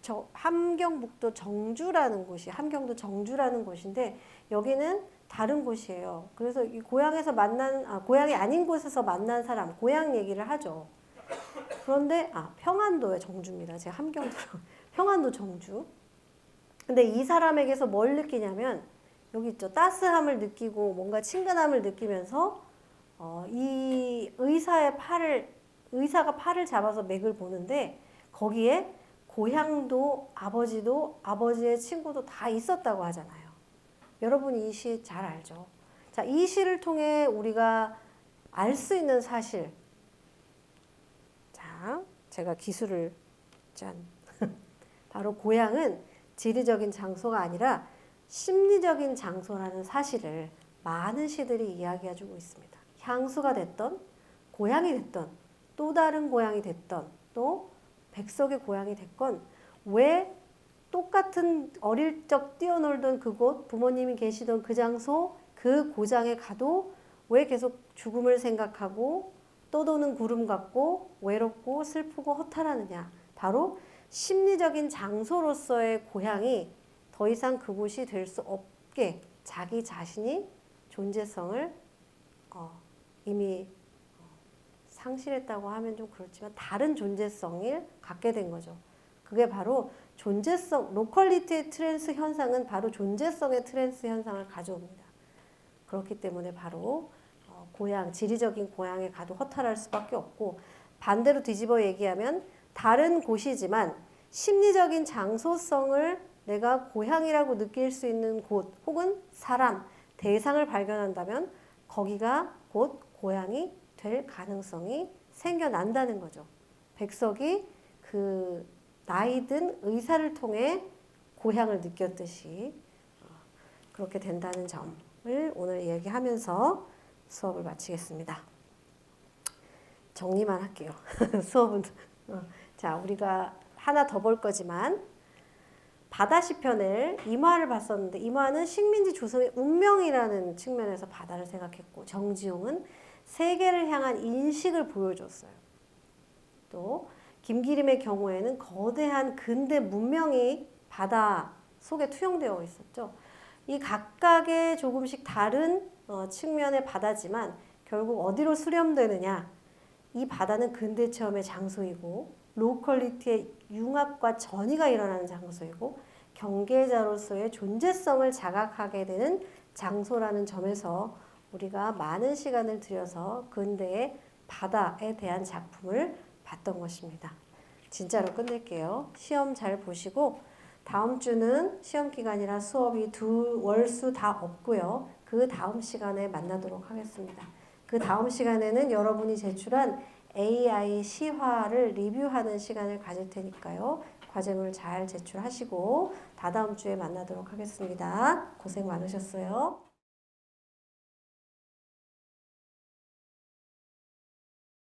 저 함경북도 정주라는 곳이 함경도 정주라는 곳인데 여기는 다른 곳이에요. 그래서 이 고향에서 만난 고향이 아닌 곳에서 만난 사람 고향 얘기를 하죠. 그런데 평안도의 정주입니다. 제가 함경도 평안도 정주. 근데 이 사람에게서 뭘 느끼냐면 여기 있죠. 따스함을 느끼고 뭔가 친근함을 느끼면서 이 의사가 팔을 잡아서 맥을 보는데 거기에 고향도 아버지도 아버지의 친구도 다 있었다고 하잖아요. 여러분 이 시 잘 알죠? 자, 이 시를 통해 우리가 알 수 있는 사실. 자, 제가 기술을 짠. 바로 고향은 지리적인 장소가 아니라 심리적인 장소라는 사실을 많은 시들이 이야기해주고 있습니다. 향수가 됐던, 고향이 됐던, 또 다른 고향이 됐던, 또 백석의 고향이 됐건 왜 똑같은 어릴 적 뛰어놀던 그곳, 부모님이 계시던 그 장소, 그 고장에 가도 왜 계속 죽음을 생각하고 떠도는 구름 같고 외롭고 슬프고 허탈하느냐. 바로 심리적인 장소로서의 고향이 더 이상 그곳이 될 수 없게 자기 자신이 존재성을 이미 상실했다고 하면 좀 그렇지만 다른 존재성을 갖게 된 거죠. 그게 바로 존재성, 로컬리티 트랜스 현상은 바로 존재성의 트랜스 현상을 가져옵니다. 그렇기 때문에 바로 고향, 지리적인 고향에 가도 허탈할 수밖에 없고 반대로 뒤집어 얘기하면 다른 곳이지만 심리적인 장소성을 내가 고향이라고 느낄 수 있는 곳 혹은 사람, 대상을 발견한다면 거기가 곧 고향이 될 가능성이 생겨난다는 거죠. 백석이 그 나이든 의사를 통해 고향을 느꼈듯이 그렇게 된다는 점을 오늘 얘기하면서 수업을 마치겠습니다. 정리만 할게요. 수업은 자, 우리가 하나 더 볼 거지만 바다 시편을 임화를 봤었는데 임화는 식민지 조선의 운명이라는 측면에서 바다를 생각했고 정지용은 세계를 향한 인식을 보여줬어요. 또 김기림의 경우에는 거대한 근대 문명이 바다 속에 투영되어 있었죠. 이 각각의 조금씩 다른 측면의 바다지만 결국 어디로 수렴되느냐. 이 바다는 근대 체험의 장소이고 로컬리티의 융합과 전이가 일어나는 장소이고 경계자로서의 존재성을 자각하게 되는 장소라는 점에서 우리가 많은 시간을 들여서 근대의 바다에 대한 작품을 봤던 것입니다. 진짜로 끝낼게요. 시험 잘 보시고 다음 주는 시험 기간이라 수업이 월수 다 없고요. 그 다음 시간에 만나도록 하겠습니다. 그 다음 시간에는 여러분이 제출한 AI 시화를 리뷰하는 시간을 가질 테니까요. 과제물 잘 제출하시고 다다음 주에 만나도록 하겠습니다. 고생 많으셨어요.